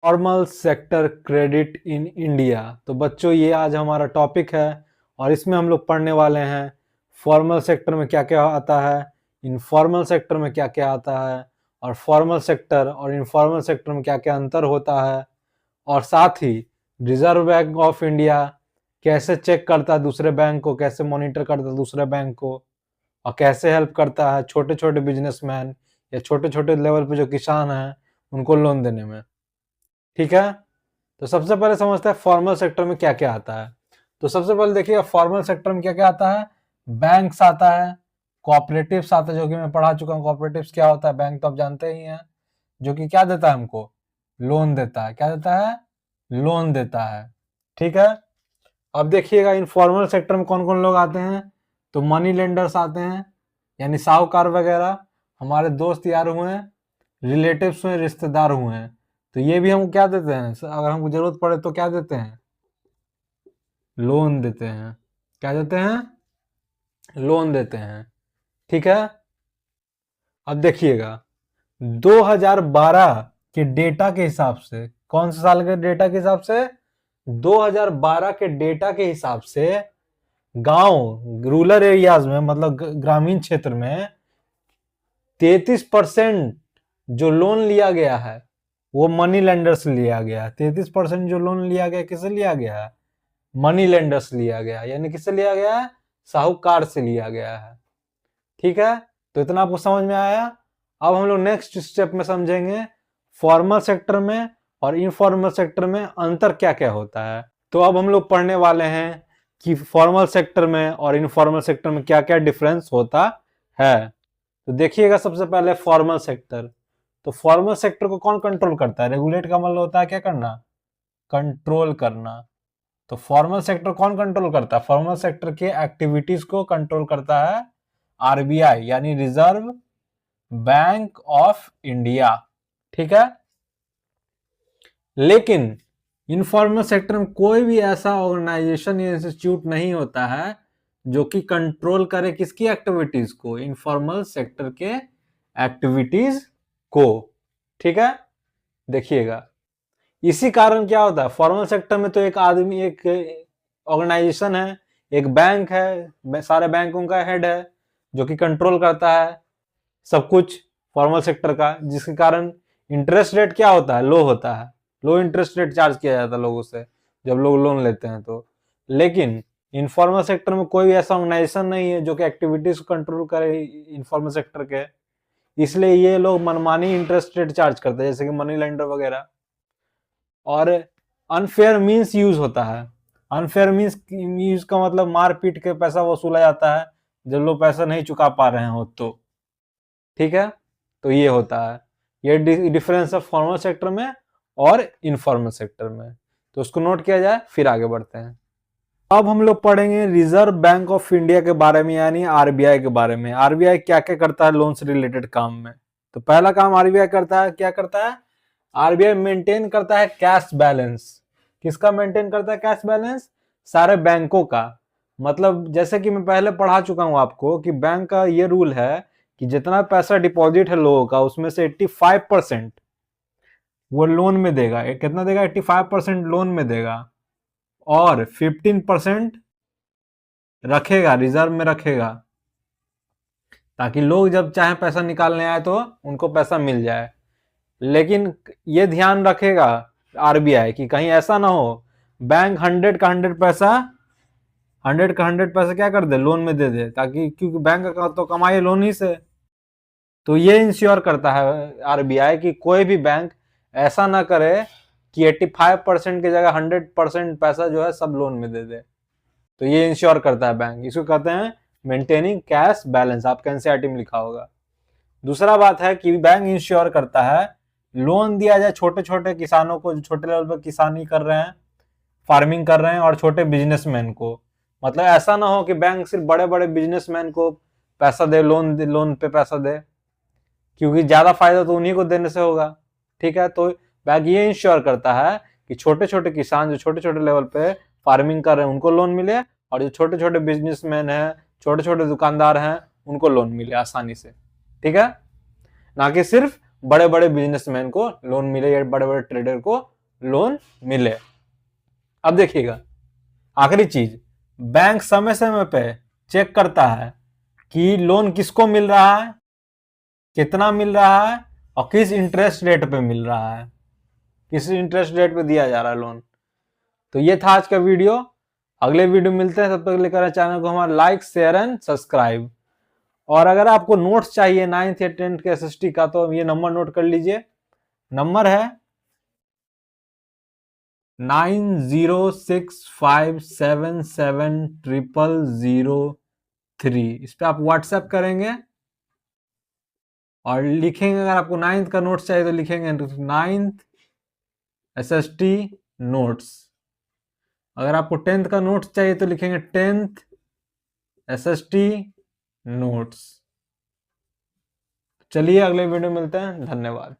Formal sector credit in India. तो बच्चों ये आज हमारा टॉपिक है और इसमें हम लोग पढ़ने वाले हैं फॉर्मल सेक्टर में क्या क्या आता है, इनफॉर्मल सेक्टर में क्या क्या आता है और फॉर्मल सेक्टर और इनफॉर्मल सेक्टर में क्या क्या अंतर होता है, और साथ ही रिजर्व बैंक ऑफ इंडिया कैसे चेक करता है दूसरे बैंक को, कैसे मॉनिटर करता है दूसरे बैंक को, और कैसे हेल्प करता है छोटे छोटे बिजनेसमैन या छोटे छोटे लेवल पे जो किसान हैं उनको लोन देने में। ठीक है, तो सबसे पहले समझते हैं फॉर्मल सेक्टर में क्या क्या आता है। तो सबसे पहले देखिए फॉर्मल सेक्टर में क्या क्या आता है। बैंक्स आता है, कोऑपरेटिव्स आता है, जो कि मैं पढ़ा चुका हूँ कोऑपरेटिव्स क्या होता है। बैंक तो आप जानते ही हैं, जो कि क्या देता है हमको, लोन देता है। क्या देता है, लोन देता है। ठीक है, अब देखिएगा इनफॉर्मल सेक्टर में कौन कौन लोग आते हैं। तो मनी लेंडर्स आते हैं, यानी साहूकार वगैरह, हमारे दोस्त यार हुए, रिलेटिव्स हुए, रिश्तेदार हुए हैं। तो ये भी हमको क्या देते हैं, अगर हमको जरूरत पड़े तो क्या देते हैं, लोन देते हैं। क्या देते हैं, लोन देते हैं। ठीक है, अब देखिएगा 2012 के डेटा के हिसाब से, कौन से साल के डेटा के हिसाब से, 2012 के डेटा के हिसाब से गांव रूरल एरियाज में, मतलब ग्रामीण क्षेत्र में 33% जो लोन लिया गया है वो मनी लेंडर से लिया गया। 33% जो लोन लिया गया किससे लिया गया है, मनी लेंडर से लिया गया, यानी किससे लिया गया है, साहूकार से लिया गया है। ठीक है, तो इतना आपको समझ में आया। अब हम लोग नेक्स्ट स्टेप में समझेंगे फॉर्मल सेक्टर में और इनफॉर्मल सेक्टर में अंतर क्या क्या होता है। तो अब हम लोग पढ़ने वाले हैं कि फॉर्मल सेक्टर में और इनफॉर्मल सेक्टर में क्या क्या डिफरेंस होता है। तो देखिएगा सबसे पहले फॉर्मल सेक्टर। तो फॉर्मल सेक्टर को कौन कंट्रोल करता है, रेगुलेट का मतलब होता है क्या करना, कंट्रोल करना। तो फॉर्मल सेक्टर कौन कंट्रोल करता है, फॉर्मल सेक्टर के एक्टिविटीज को कंट्रोल करता है आरबीआई, यानी रिजर्व बैंक ऑफ इंडिया। ठीक है, लेकिन इनफॉर्मल सेक्टर में कोई भी ऐसा ऑर्गेनाइजेशन या इंस्टीट्यूट नहीं होता है जो कि कंट्रोल करे किसकी एक्टिविटीज को, इनफॉर्मल सेक्टर के एक्टिविटीज को। ठीक है, देखिएगा इसी कारण क्या होता है, फॉर्मल सेक्टर में तो एक आदमी, एक ऑर्गेनाइजेशन है, एक बैंक है, सारे बैंकों का हेड है जो कि कंट्रोल करता है सब कुछ फॉर्मल सेक्टर का, जिसके कारण इंटरेस्ट रेट क्या होता है, लो होता है। लो इंटरेस्ट रेट चार्ज किया जाता है लोगों से जब लोग लोन लेते हैं तो। लेकिन इनफॉर्मल सेक्टर में कोई ऐसा ऑर्गेनाइजेशन नहीं है जो कि एक्टिविटीज को कंट्रोल करे इनफॉर्मल सेक्टर के, इसलिए ये लोग मनमानी इंटरेस्ट रेट चार्ज करते हैं, जैसे कि मनी लेंडर वगैरह। और अनफेयर मीन्स यूज होता है। अनफेयर मीन्स यूज का मतलब मार पीट के पैसा वसूला जाता है जब लोग पैसा नहीं चुका पा रहे हो तो। ठीक है, तो ये होता है, ये डिफरेंस है फॉर्मल सेक्टर में और इनफॉर्मल सेक्टर में। तो उसको नोट किया जाए, फिर आगे बढ़ते हैं। अब हम लोग पढ़ेंगे रिजर्व बैंक ऑफ इंडिया के बारे में, यानी आरबीआई के बारे में। आरबीआई क्या क्या करता है लोन से रिलेटेड काम में। तो पहला काम आरबीआई करता है, क्या करता है, आरबीआई मेंटेन करता है कैश बैलेंस। किसका मेंटेन करता है कैश बैलेंस, सारे बैंकों का। मतलब जैसे कि मैं पहले पढ़ा चुका हूं आपको कि बैंक का ये रूल है कि जितना पैसा डिपॉजिट है लोगों का उसमें से 85% वो लोन में देगा। कितना देगा, 85% लोन में देगा और 15% रखेगा, रिजर्व में रखेगा, ताकि लोग जब चाहे पैसा निकालने आए तो उनको पैसा मिल जाए। लेकिन ये ध्यान रखेगा आरबीआई कि कहीं ऐसा ना हो बैंक 100 का 100 पैसा, 100 का 100 पैसा क्या कर दे, लोन में दे दे, ताकि क्योंकि बैंक का तो कमाई लोन ही से। तो ये इंश्योर करता है आरबीआई कि कोई भी बैंक ऐसा ना करे कि 85% की जगह 100% पैसा जो है सब लोन में दे दे। तो ये इंश्योर करता है बैंक, इसको कहते हैं मेंटेनिंग कैश बैलेंस, आपके एनसीईआरटी में लिखा होगा। दूसरा बात है कि बैंक इंश्योर करता है लोन दिया जाए छोटे छोटे किसानों को, जो छोटे लेवल पर किसानी कर रहे हैं, फार्मिंग कर रहे हैं, और छोटे बिजनेसमैन को। मतलब ऐसा ना हो कि बैंक सिर्फ बड़े बड़े बिजनेसमैन को पैसा दे, लोन पे पैसा दे, क्योंकि ज्यादा फायदा तो उन्हीं को देने से होगा। ठीक है, तो बैंक ये इंश्योर करता है कि छोटे छोटे किसान जो छोटे छोटे लेवल पे फार्मिंग कर रहे हैं उनको लोन मिले, और जो छोटे छोटे बिजनेसमैन हैं, छोटे छोटे दुकानदार हैं, उनको लोन मिले आसानी से। ठीक है, ना कि सिर्फ बड़े बड़े बिजनेसमैन को लोन मिले या बड़े बड़े ट्रेडर को लोन मिले। अब देखिएगा आखिरी चीज, बैंक समय समय पे चेक करता है कि लोन किसको मिल रहा है, कितना मिल रहा है और किस इंटरेस्ट रेट पे मिल रहा है, किस इंटरेस्ट रेट पे दिया जा रहा है लोन। तो ये था आज का वीडियो। अगले वीडियो मिलते हैं, तब तक लेकर चैनल को हमारा लाइक शेयर एंड सब्सक्राइब। और अगर आपको नोट्स चाहिए 9th या 10th के एसएसटी का तो ये नंबर नोट कर लीजिए। नंबर है 9065770003। इस पे आप व्हाट्सएप करेंगे और लिखेंगे, अगर आपको 9th का नोट्स चाहिए तो लिखेंगे 9th एसएसटी नोट्स। अगर आपको 10th का नोट्स चाहिए तो लिखेंगे 10th एसएसटी नोट्स। चलिए अगले वीडियो में मिलते हैं, धन्यवाद।